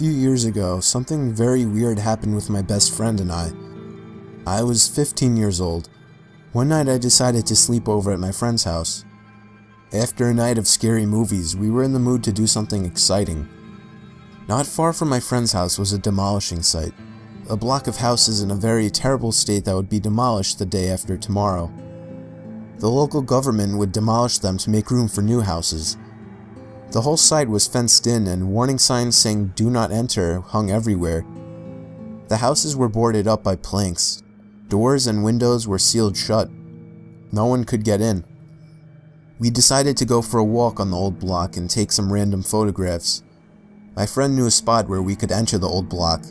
few years ago, something very weird happened with my best friend and I. I was 15 years old. One night I decided to sleep over at my friend's house. After a night of scary movies, we were in the mood to do something exciting. Not far from my friend's house was a demolishing site, a block of houses in a very terrible state that would be demolished the day after tomorrow. The local government would demolish them to make room for new houses. The whole site was fenced in and warning signs saying "Do not enter" hung everywhere. The houses were boarded up by planks. Doors and windows were sealed shut. No one could get in. We decided to go for a walk on the old block and take some random photographs. My friend knew a spot where we could enter the old block.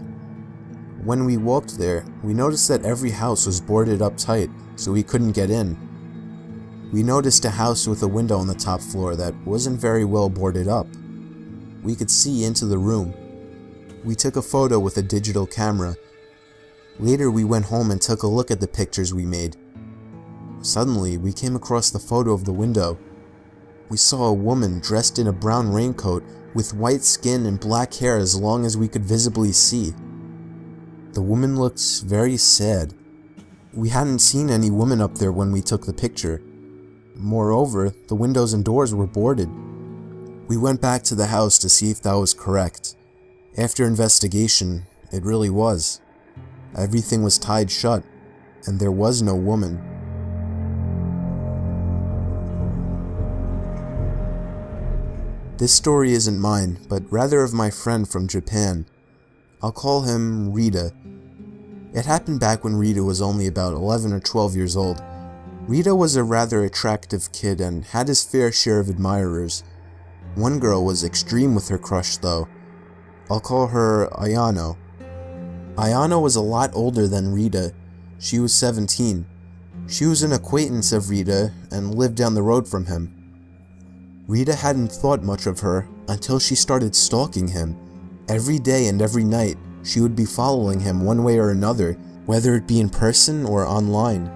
When we walked there, we noticed that every house was boarded up tight, so we couldn't get in. We noticed a house with a window on the top floor that wasn't very well boarded up. We could see into the room. We took a photo with a digital camera. Later we went home and took a look at the pictures we made. Suddenly, we came across the photo of the window. We saw a woman dressed in a brown raincoat with white skin and black hair as long as we could visibly see. The woman looked very sad. We hadn't seen any woman up there when we took the picture. Moreover, the windows and doors were boarded. We went back to the house to see if that was correct. After investigation, it really was. Everything was tied shut, and there was no woman. This story isn't mine, but rather of my friend from Japan. I'll call him Rita. It happened back when Rita was only about 11 or 12 years old. Rita was a rather attractive kid and had his fair share of admirers. One girl was extreme with her crush though. I'll call her Ayano. Ayano was a lot older than Rita. She was 17. She was an acquaintance of Rita and lived down the road from him. Rita hadn't thought much of her until she started stalking him. Every day and every night, she would be following him one way or another, whether it be in person or online.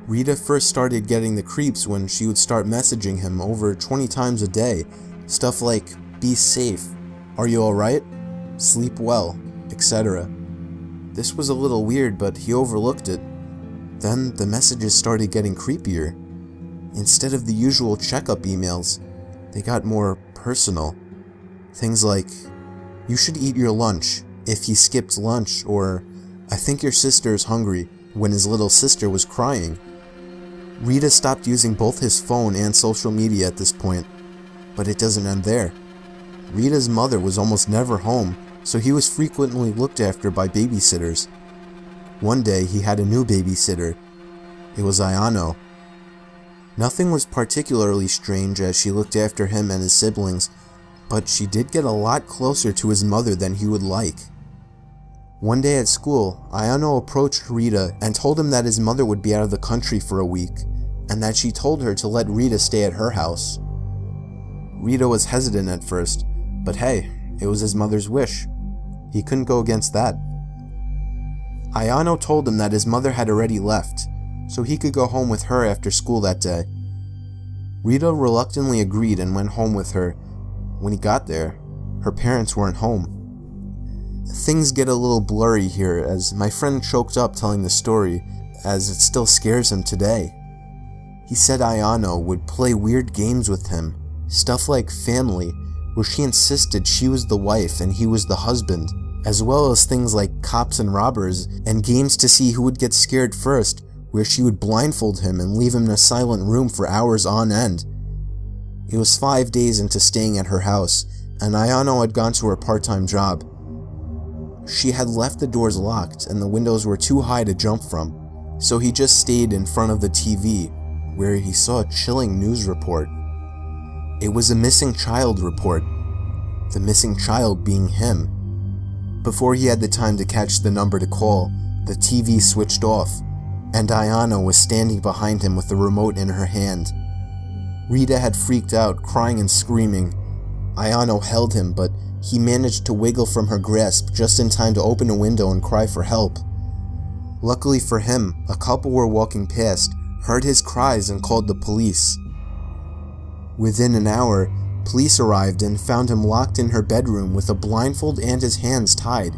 Rita first started getting the creeps when she would start messaging him over 20 times a day. Stuff like, "Be safe," "Are you alright?" "Sleep well," etc. This was a little weird, but he overlooked it. Then the messages started getting creepier. Instead of the usual checkup emails, they got more personal. Things like, "You should eat your lunch," if he skipped lunch, or "I think your sister is hungry," when his little sister was crying. Rita stopped using both his phone and social media at this point, but it doesn't end there. Rita's mother was almost never home, so he was frequently looked after by babysitters. One day he had a new babysitter. It was Ayano. Nothing was particularly strange as she looked after him and his siblings, but she did get a lot closer to his mother than he would like. One day at school, Ayano approached Rita and told him that his mother would be out of the country for a week, and that she told her to let Rita stay at her house. Rita was hesitant at first, but hey, it was his mother's wish. He couldn't go against that. Ayano told him that his mother had already left, so he could go home with her after school that day. Rita reluctantly agreed and went home with her. When he got there, her parents weren't home. Things get a little blurry here as my friend choked up telling the story, as it still scares him today. He said Ayano would play weird games with him, stuff like Family, where she insisted she was the wife and he was the husband, as well as things like Cops and Robbers, and games to see who would get scared first, where she would blindfold him and leave him in a silent room for hours on end. It was 5 days into staying at her house, and Ayano had gone to her part-time job. She had left the doors locked and the windows were too high to jump from, so he just stayed in front of the TV, where he saw a chilling news report. It was a missing child report, the missing child being him. Before he had the time to catch the number to call, the TV switched off, and Ayano was standing behind him with the remote in her hand. Rita had freaked out, crying and screaming. Ayano held him, but he managed to wiggle from her grasp just in time to open a window and cry for help. Luckily for him, a couple were walking past, heard his cries and called the police. Within an hour, Police arrived and found him locked in her bedroom with a blindfold and his hands tied.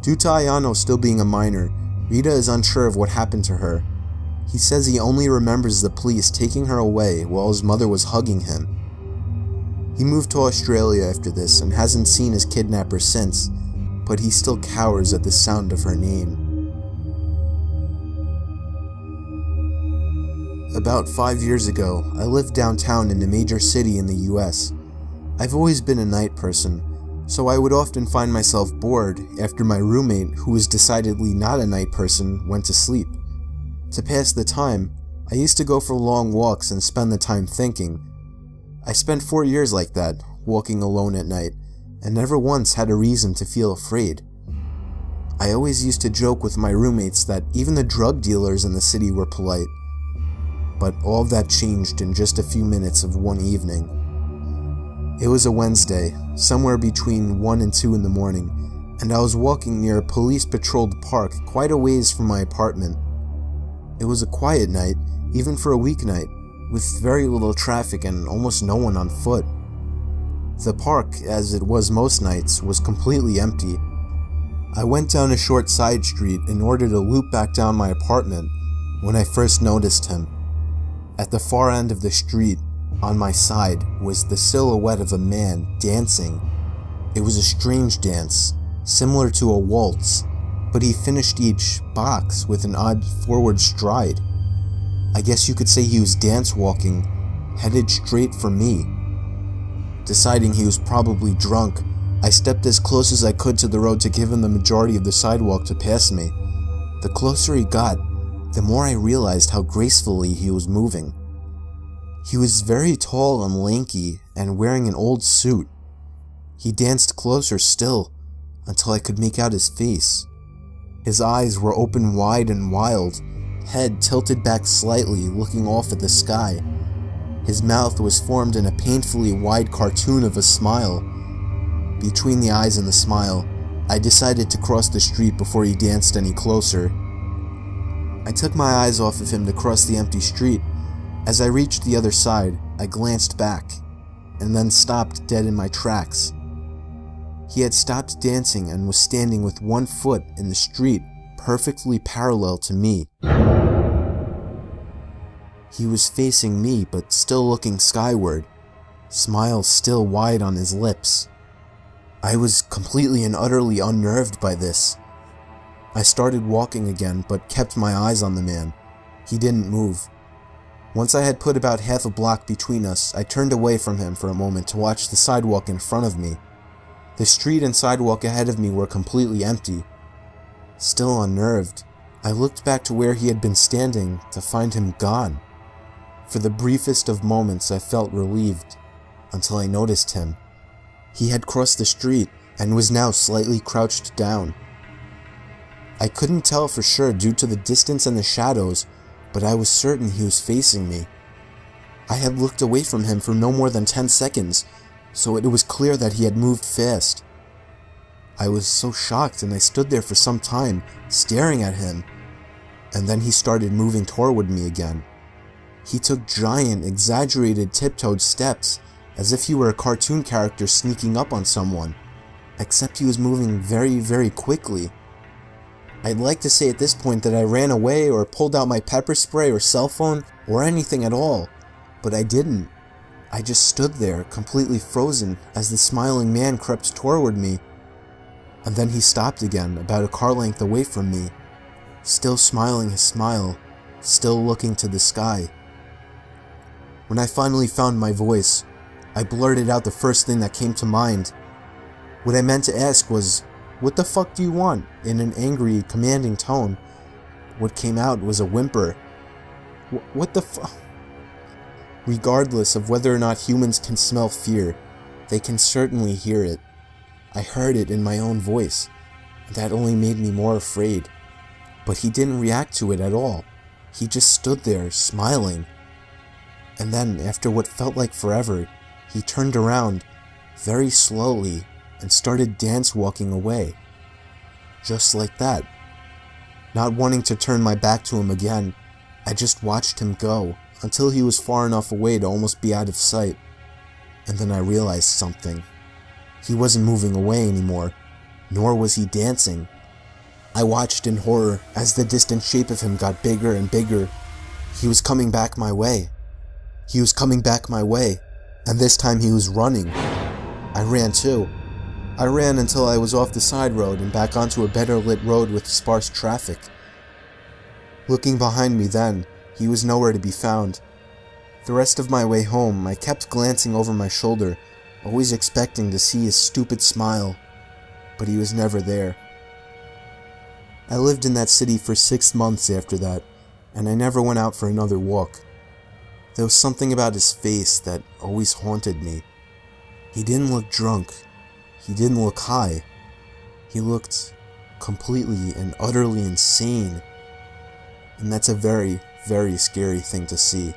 Due to Ayano still being a minor, Rita is unsure of what happened to her. He says he only remembers the police taking her away while his mother was hugging him. He moved to Australia after this and hasn't seen his kidnapper since, but he still cowers at the sound of her name. About 5 years ago, I lived downtown in a major city in the US. I've always been a night person, so I would often find myself bored after my roommate, who was decidedly not a night person, went to sleep. To pass the time, I used to go for long walks and spend the time thinking. I spent 4 years like that, walking alone at night, and never once had a reason to feel afraid. I always used to joke with my roommates that even the drug dealers in the city were polite. But all of that changed in just a few minutes of one evening. It was a Wednesday, somewhere between 1 and 2 in the morning, and I was walking near a police-patrolled park quite a ways from my apartment. It was a quiet night, even for a weeknight, with very little traffic and almost no one on foot. The park, as it was most nights, was completely empty. I went down a short side street in order to loop back down my apartment when I first noticed him. At the far end of the street, on my side, was the silhouette of a man dancing. It was a strange dance, similar to a waltz, but he finished each box with an odd forward stride. I guess you could say he was dance walking, headed straight for me. Deciding he was probably drunk, I stepped as close as I could to the road to give him the majority of the sidewalk to pass me. The closer he got, the more I realized how gracefully he was moving. He was very tall and lanky and wearing an old suit. He danced closer still until I could make out his face. His eyes were open wide and wild, head tilted back slightly, looking off at the sky. His mouth was formed in a painfully wide cartoon of a smile. Between the eyes and the smile, I decided to cross the street before he danced any closer. I took my eyes off of him to cross the empty street. As I reached the other side, I glanced back, and then stopped dead in my tracks. He had stopped dancing and was standing with one foot in the street, perfectly parallel to me. He was facing me, but still looking skyward, smile still wide on his lips. I was completely and utterly unnerved by this. I started walking again, but kept my eyes on the man. He didn't move. Once I had put about half a block between us, I turned away from him for a moment to watch the sidewalk in front of me. The street and sidewalk ahead of me were completely empty. Still unnerved, I looked back to where he had been standing to find him gone. For the briefest of moments I felt relieved, until I noticed him. He had crossed the street and was now slightly crouched down. I couldn't tell for sure due to the distance and the shadows, but I was certain he was facing me. I had looked away from him for no more than 10 seconds, so it was clear that he had moved fast. I was so shocked and I stood there for some time, staring at him, and then he started moving toward me again. He took giant, exaggerated tiptoed steps, as if he were a cartoon character sneaking up on someone, except he was moving very, very quickly. I'd like to say at this point that I ran away or pulled out my pepper spray or cell phone or anything at all, but I didn't. I just stood there, completely frozen, as the smiling man crept toward me. And then he stopped again, about a car length away from me, still smiling his smile, still looking to the sky. When I finally found my voice, I blurted out the first thing that came to mind. What I meant to ask was, "What the fuck do you want?" in an angry, commanding tone. What came out was a whimper. What the fuck? Regardless of whether or not humans can smell fear, they can certainly hear it. I heard it in my own voice, and that only made me more afraid. But he didn't react to it at all. He just stood there, smiling. And then, after what felt like forever, he turned around, very slowly, and started dance-walking away. Just like that. Not wanting to turn my back to him again, I just watched him go, until he was far enough away to almost be out of sight. and then I realized something. He wasn't moving away anymore, nor was he dancing. I watched in horror as the distant shape of him got bigger and bigger. He was coming back my way. He was coming back my way, and this time he was running. I ran too. I ran until I was off the side road and back onto a better lit road with sparse traffic. Looking behind me then, he was nowhere to be found. The rest of my way home, I kept glancing over my shoulder, always expecting to see his stupid smile, but he was never there. I lived in that city for 6 months after that, and I never went out for another walk. There was something about his face that always haunted me. He didn't look drunk. He didn't look high. He looked completely and utterly insane. And that's a very, very scary thing to see.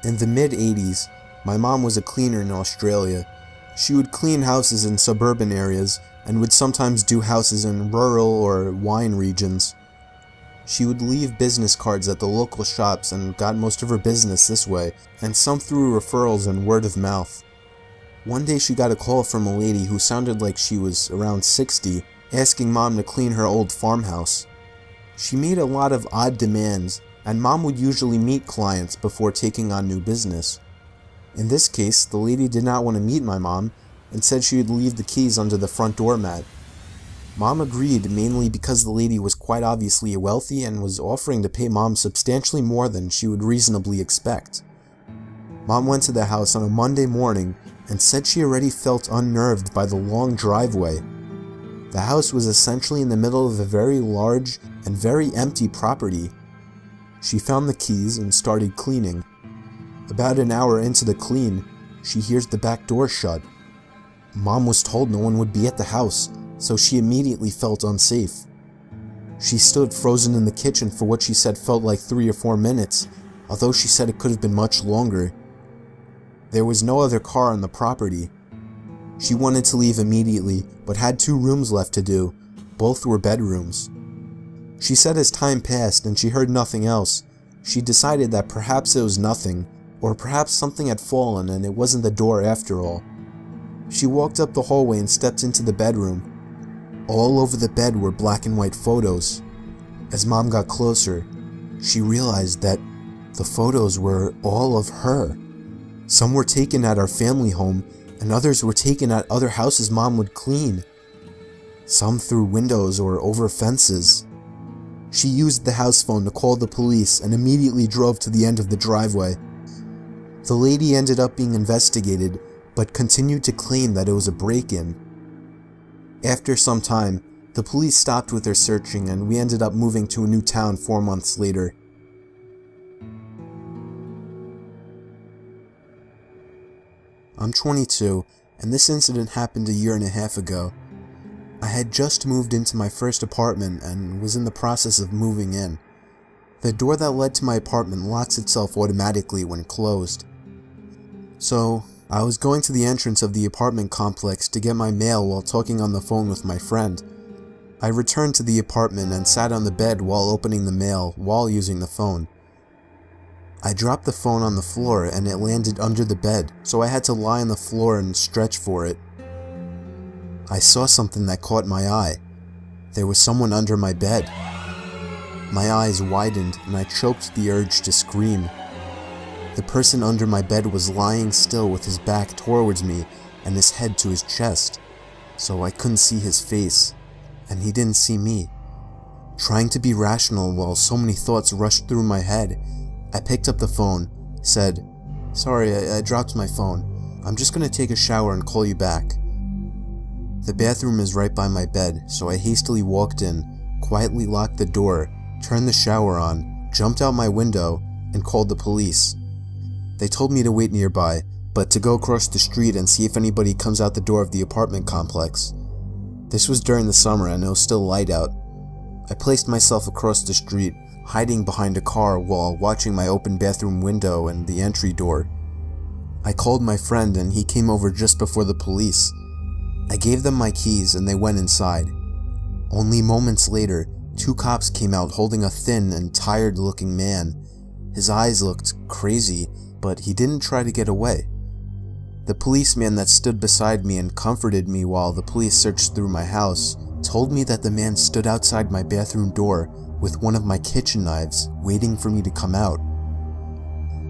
In the mid-80s, my mom was a cleaner in Australia. She would clean houses in suburban areas and would sometimes do houses in rural or wine regions. She would leave business cards at the local shops and got most of her business this way, and some through referrals and word of mouth. One day she got a call from a lady who sounded like she was around 60, asking Mom to clean her old farmhouse. She made a lot of odd demands, and Mom would usually meet clients before taking on new business. In this case, the lady did not want to meet my mom and said she would leave the keys under the front doormat. Mom agreed, mainly because the lady was quite obviously wealthy and was offering to pay Mom substantially more than she would reasonably expect. Mom went to the house on a Monday morning and said she already felt unnerved by the long driveway. The house was essentially in the middle of a very large and very empty property. She found the keys and started cleaning. About an hour into the clean, she hears the back door shut. Mom was told no one would be at the house, so she immediately felt unsafe. She stood frozen in the kitchen for what she said felt like 3 or 4 minutes, although she said it could have been much longer. There was no other car on the property. She wanted to leave immediately, but had 2 rooms left to do. Both were bedrooms. She said as time passed and she heard nothing else, she decided that perhaps it was nothing, or perhaps something had fallen and it wasn't the door after all. She walked up the hallway and stepped into the bedroom. All over the bed were black and white photos. As Mom got closer, she realized that the photos were all of her. Some were taken at our family home, and others were taken at other houses Mom would clean. Some through windows or over fences. She used the house phone to call the police and immediately drove to the end of the driveway. The lady ended up being investigated, but continued to claim that it was a break-in. After some time, the police stopped with their searching and we ended up moving to a new town 4 months later. I'm 22, and this incident happened a 1.5 years ago. I had just moved into my first apartment and was in the process of moving in. The door that led to my apartment locks itself automatically when closed. So, I was going to the entrance of the apartment complex to get my mail while talking on the phone with my friend. I returned to the apartment and sat on the bed while opening the mail while using the phone. I dropped the phone on the floor and it landed under the bed, so I had to lie on the floor and stretch for it. I saw something that caught my eye. There was someone under my bed. My eyes widened and I choked the urge to scream. The person under my bed was lying still with his back towards me and his head to his chest, so I couldn't see his face, and he didn't see me. Trying to be rational while so many thoughts rushed through my head, I picked up the phone, said, "Sorry, I dropped my phone. I'm just gonna take a shower and call you back." The bathroom is right by my bed, so I hastily walked in, quietly locked the door, turned the shower on, jumped out my window, and called the police. They told me to wait nearby, but to go across the street and see if anybody comes out the door of the apartment complex. This was during the summer and it was still light out. I placed myself across the street, hiding behind a car while watching my open bathroom window and the entry door. I called my friend and he came over just before the police. I gave them my keys and they went inside. Only moments later, 2 cops came out holding a thin and tired-looking man. His eyes looked crazy, but he didn't try to get away. The policeman that stood beside me and comforted me while the police searched through my house told me that the man stood outside my bathroom door with one of my kitchen knives, waiting for me to come out.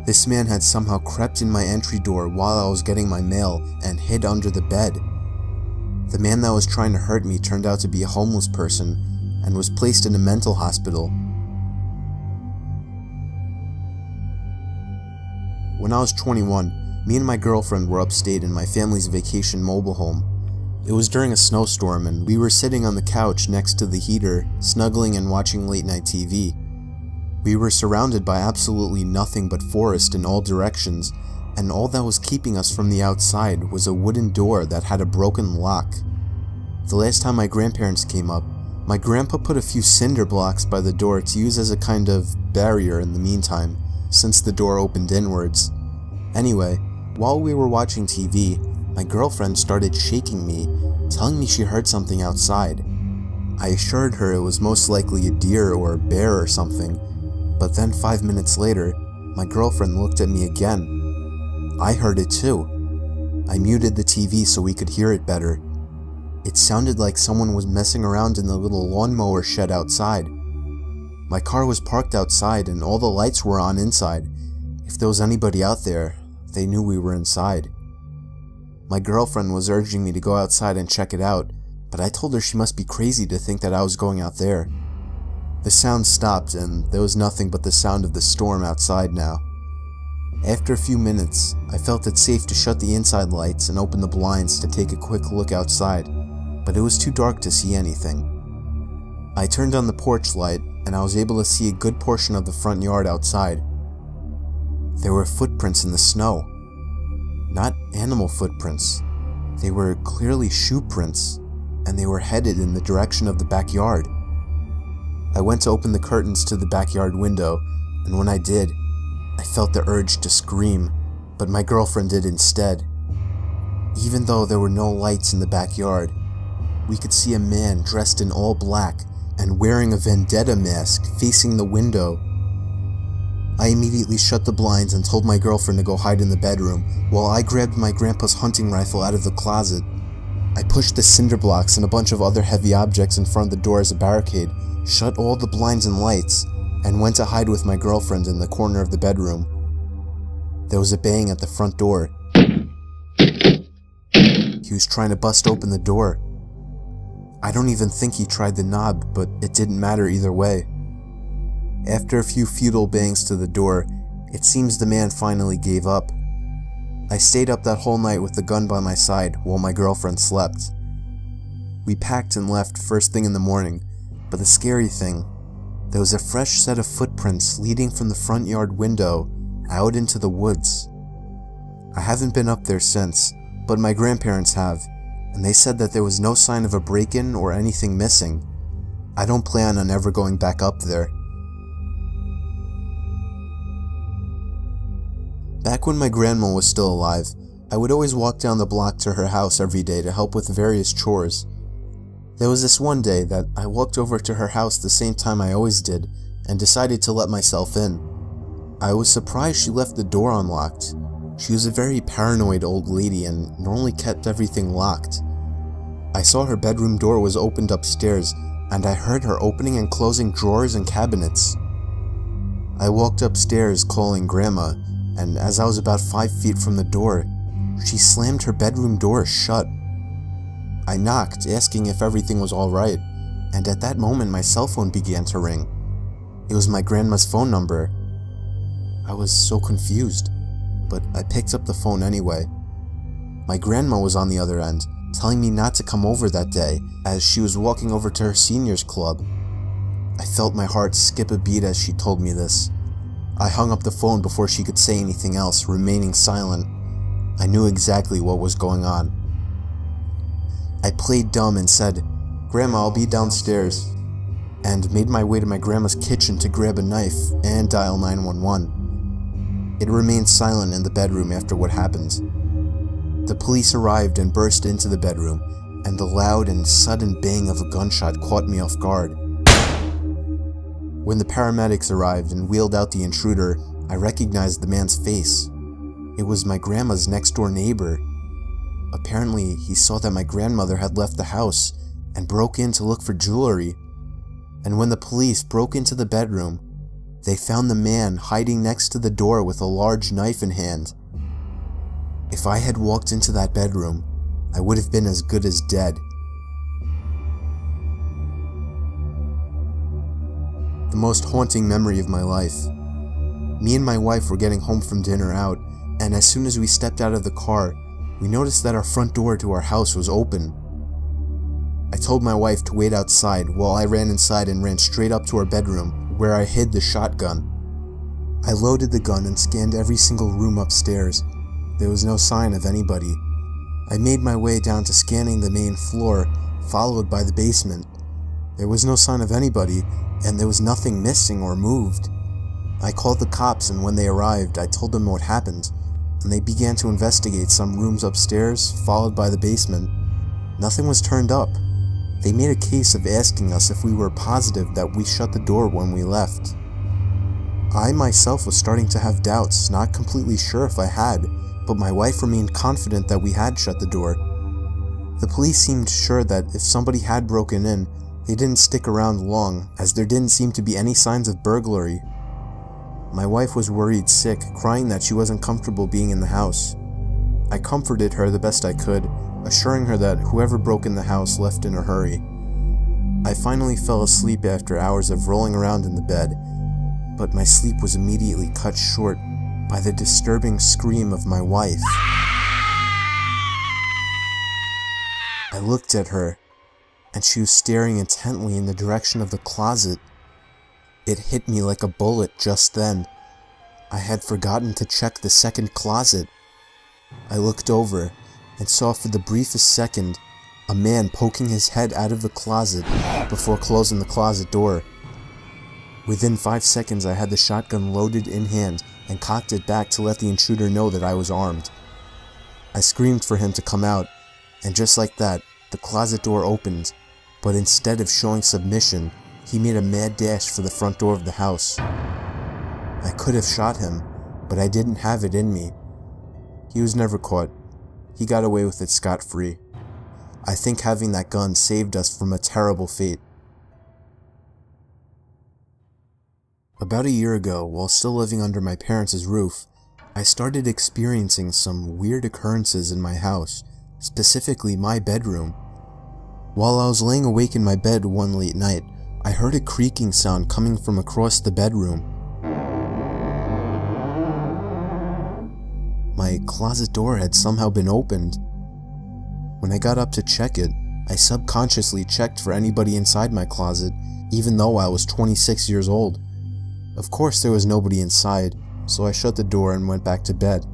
This man had somehow crept in my entry door while I was getting my mail and hid under the bed. The man that was trying to hurt me turned out to be a homeless person and was placed in a mental hospital. When I was 21, me and my girlfriend were upstate in my family's vacation mobile home. It was during a snowstorm and we were sitting on the couch next to the heater, snuggling and watching late night TV. We were surrounded by absolutely nothing but forest in all directions, and all that was keeping us from the outside was a wooden door that had a broken lock. The last time my grandparents came up, my grandpa put a few cinder blocks by the door to use as a kind of barrier in the meantime, since the door opened inwards. Anyway, while we were watching TV, my girlfriend started shaking me, telling me she heard something outside. I assured her it was most likely a deer or a bear or something, but then 5 minutes later, my girlfriend looked at me again. I heard it too. I muted the TV so we could hear it better. It sounded like someone was messing around in the little lawnmower shed outside. My car was parked outside and all the lights were on inside. If there was anybody out there, they knew we were inside. My girlfriend was urging me to go outside and check it out, but I told her she must be crazy to think that I was going out there. The sound stopped and there was nothing but the sound of the storm outside now. After a few minutes, I felt it safe to shut the inside lights and open the blinds to take a quick look outside, but it was too dark to see anything. I turned on the porch light and I was able to see a good portion of the front yard outside. There were footprints in the snow. Not animal footprints. They were clearly shoe prints, and they were headed in the direction of the backyard. I went to open the curtains to the backyard window, and when I did, I felt the urge to scream, but my girlfriend did instead. Even though there were no lights in the backyard, we could see a man dressed in all black and wearing a vendetta mask facing the window. I immediately shut the blinds and told my girlfriend to go hide in the bedroom, while I grabbed my grandpa's hunting rifle out of the closet. I pushed the cinder blocks and a bunch of other heavy objects in front of the door as a barricade, shut all the blinds and lights, and went to hide with my girlfriend in the corner of the bedroom. There was a bang at the front door. He was trying to bust open the door. I don't even think he tried the knob, but it didn't matter either way. After a few futile bangs to the door, it seems the man finally gave up. I stayed up that whole night with the gun by my side while my girlfriend slept. We packed and left first thing in the morning, but the scary thing, there was a fresh set of footprints leading from the front yard window out into the woods. I haven't been up there since, but my grandparents have, and they said that there was no sign of a break-in or anything missing. I don't plan on ever going back up there. Back when my grandma was still alive, I would always walk down the block to her house every day to help with various chores. There was this one day that I walked over to her house the same time I always did and decided to let myself in. I was surprised she left the door unlocked. She was a very paranoid old lady and normally kept everything locked. I saw her bedroom door was opened upstairs and I heard her opening and closing drawers and cabinets. I walked upstairs calling Grandma, and as I was about 5 feet from the door, she slammed her bedroom door shut. I knocked, asking if everything was alright, and at that moment my cell phone began to ring. It was my grandma's phone number. I was so confused, but I picked up the phone anyway. My grandma was on the other end, telling me not to come over that day, as she was walking over to her seniors club. I felt my heart skip a beat as she told me this. I hung up the phone before she could say anything else, remaining silent. I knew exactly what was going on. I played dumb and said, "Grandma, I'll be downstairs," and made my way to my grandma's kitchen to grab a knife and dial 911. It remained silent in the bedroom after what happened. The police arrived and burst into the bedroom, and the loud and sudden bang of a gunshot caught me off guard. When the paramedics arrived and wheeled out the intruder, I recognized the man's face. It was my grandma's next-door neighbor. Apparently, he saw that my grandmother had left the house and broke in to look for jewelry. And when the police broke into the bedroom, they found the man hiding next to the door with a large knife in hand. If I had walked into that bedroom, I would have been as good as dead. The most haunting memory of my life. Me and my wife were getting home from dinner out, and as soon as we stepped out of the car, we noticed that our front door to our house was open. I told my wife to wait outside while I ran inside and ran straight up to our bedroom, where I hid the shotgun. I loaded the gun and scanned every single room upstairs. There was no sign of anybody. I made my way down to scanning the main floor, followed by the basement. There was no sign of anybody, and there was nothing missing or moved. I called the cops, and when they arrived, I told them what happened, and they began to investigate some rooms upstairs, followed by the basement. Nothing was turned up. They made a case of asking us if we were positive that we shut the door when we left. I myself was starting to have doubts, not completely sure if I had, but my wife remained confident that we had shut the door. The police seemed sure that if somebody had broken in, they didn't stick around long, as there didn't seem to be any signs of burglary. My wife was worried sick, crying that she wasn't comfortable being in the house. I comforted her the best I could, assuring her that whoever broke in the house left in a hurry. I finally fell asleep after hours of rolling around in the bed, but my sleep was immediately cut short by the disturbing scream of my wife. I looked at her, and she was staring intently in the direction of the closet. It hit me like a bullet just then. I had forgotten to check the second closet. I looked over and saw for the briefest second a man poking his head out of the closet before closing the closet door. Within 5 seconds, I had the shotgun loaded in hand and cocked it back to let the intruder know that I was armed. I screamed for him to come out, and just like that, the closet door opened, but instead of showing submission, he made a mad dash for the front door of the house. I could have shot him, but I didn't have it in me. He was never caught. He got away with it scot-free. I think having that gun saved us from a terrible fate. About a year ago, while still living under my parents' roof, I started experiencing some weird occurrences in my house, specifically my bedroom. While I was laying awake in my bed one late night, I heard a creaking sound coming from across the bedroom. My closet door had somehow been opened. When I got up to check it, I subconsciously checked for anybody inside my closet, even though I was 26 years old. Of course there was nobody inside, so I shut the door and went back to bed.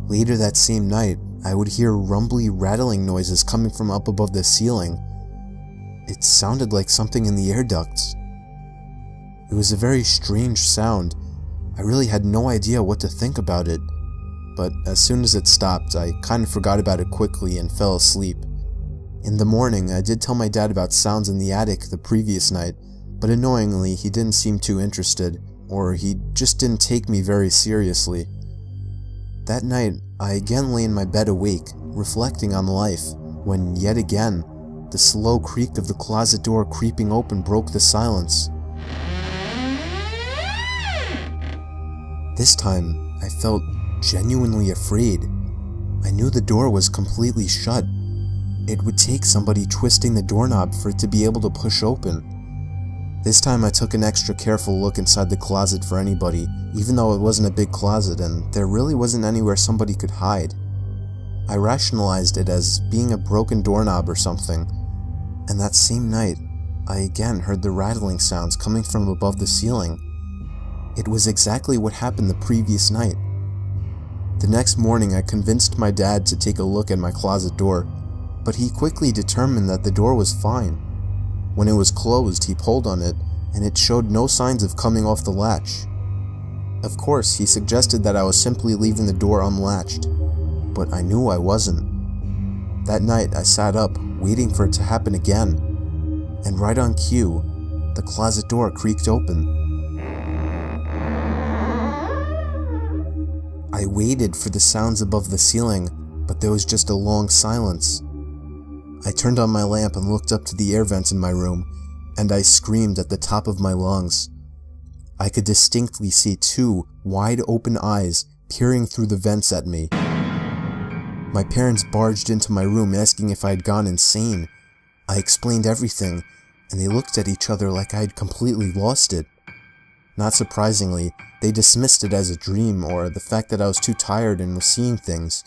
Later that same night, I would hear rumbly, rattling noises coming from up above the ceiling. It sounded like something in the air ducts. It was a very strange sound. I really had no idea what to think about it, but as soon as it stopped, I kind of forgot about it quickly and fell asleep. In the morning, I did tell my dad about sounds in the attic the previous night, but annoyingly, he didn't seem too interested, or he just didn't take me very seriously. That night, I again lay in my bed awake, reflecting on life, when yet again, the slow creak of the closet door creeping open broke the silence. This time, I felt genuinely afraid. I knew the door was completely shut. It would take somebody twisting the doorknob for it to be able to push open. This time I took an extra careful look inside the closet for anybody, even though it wasn't a big closet and there really wasn't anywhere somebody could hide. I rationalized it as being a broken doorknob or something, and that same night, I again heard the rattling sounds coming from above the ceiling. It was exactly what happened the previous night. The next morning I convinced my dad to take a look at my closet door, but he quickly determined that the door was fine. When it was closed, he pulled on it, and it showed no signs of coming off the latch. Of course, he suggested that I was simply leaving the door unlatched, but I knew I wasn't. That night, I sat up, waiting for it to happen again, and right on cue, the closet door creaked open. I waited for the sounds above the ceiling, but there was just a long silence. I turned on my lamp and looked up to the air vents in my room, and I screamed at the top of my lungs. I could distinctly see two wide open eyes peering through the vents at me. My parents barged into my room asking if I had gone insane. I explained everything, and they looked at each other like I had completely lost it. Not surprisingly, they dismissed it as a dream or the fact that I was too tired and was seeing things.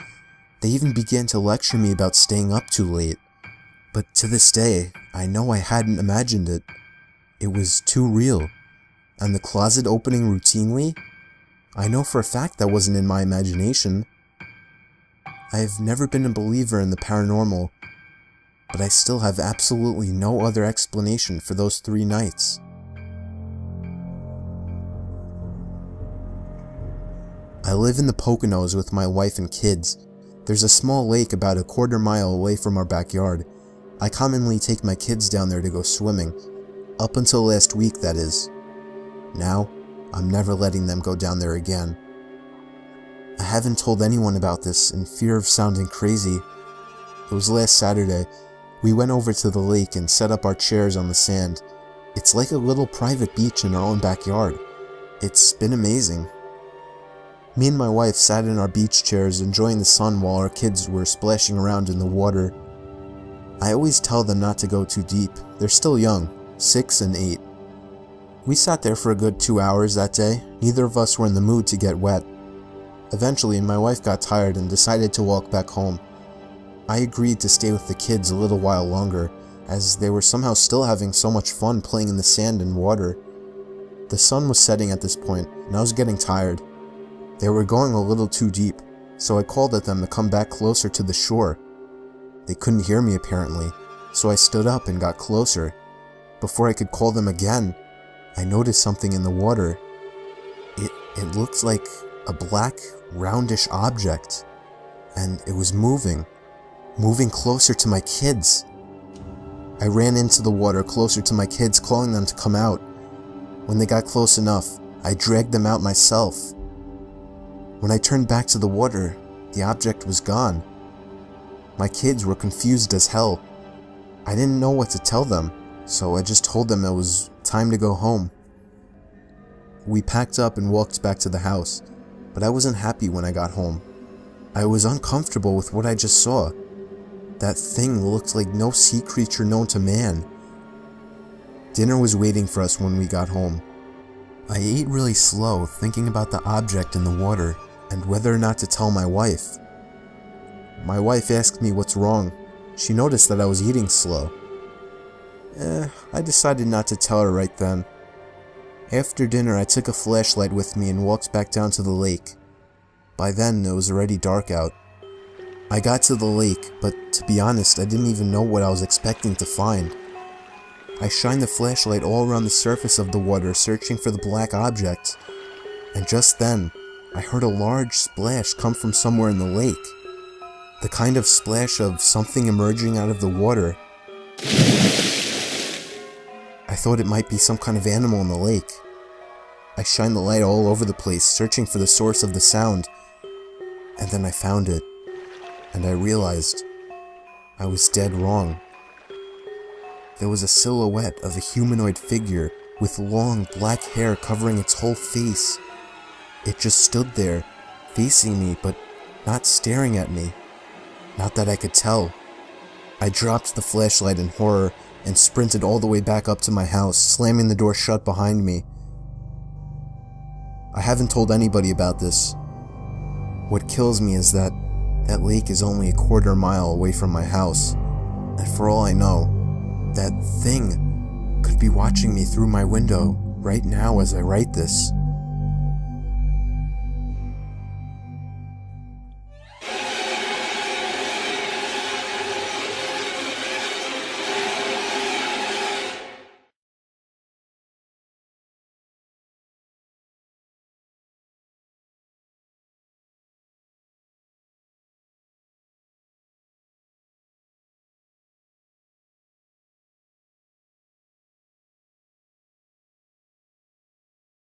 They even began to lecture me about staying up too late. But to this day, I know I hadn't imagined it. It was too real. And the closet opening routinely? I know for a fact that wasn't in my imagination. I've never been a believer in the paranormal, but I still have absolutely no other explanation for those 3 nights. I live in the Poconos with my wife and kids. There's a small lake about a quarter mile away from our backyard. I commonly take my kids down there to go swimming. Up until last week, that is. Now, I'm never letting them go down there again. I haven't told anyone about this in fear of sounding crazy. It was last Saturday. We went over to the lake and set up our chairs on the sand. It's like a little private beach in our own backyard. It's been amazing. Me and my wife sat in our beach chairs enjoying the sun while our kids were splashing around in the water. I always tell them not to go too deep. They're still young, 6 and 8. We sat there for a good 2 hours that day. Neither of us were in the mood to get wet. Eventually, my wife got tired and decided to walk back home. I agreed to stay with the kids a little while longer, as they were somehow still having so much fun playing in the sand and water. The sun was setting at this point, and I was getting tired. They were going a little too deep, so I called at them to come back closer to the shore. They couldn't hear me apparently, so I stood up and got closer. Before I could call them again, I noticed something in the water. It looked like a black, roundish object, and it was moving closer to my kids. I ran into the water closer to my kids, calling them to come out. When they got close enough, I dragged them out myself. When I turned back to the water, the object was gone. My kids were confused as hell. I didn't know what to tell them, so I just told them it was time to go home. We packed up and walked back to the house, but I wasn't happy when I got home. I was uncomfortable with what I just saw. That thing looked like no sea creature known to man. Dinner was waiting for us when we got home. I ate really slow, thinking about the object in the water and whether or not to tell my wife. My wife asked me what's wrong. She noticed that I was eating slow. I decided not to tell her right then. After dinner, I took a flashlight with me and walked back down to the lake. By then, it was already dark out. I got to the lake, but to be honest, I didn't even know what I was expecting to find. I shined the flashlight all around the surface of the water, searching for the black object. And just then, I heard a large splash come from somewhere in the lake. The kind of splash of something emerging out of the water. I thought it might be some kind of animal in the lake. I shined the light all over the place, searching for the source of the sound. And then I found it. And I realized I was dead wrong. There was a silhouette of a humanoid figure with long black hair covering its whole face. It just stood there, facing me, but not staring at me. Not that I could tell. I dropped the flashlight in horror and sprinted all the way back up to my house, slamming the door shut behind me. I haven't told anybody about this. What kills me is that lake is only a quarter mile away from my house, and for all I know, that thing could be watching me through my window right now as I write this.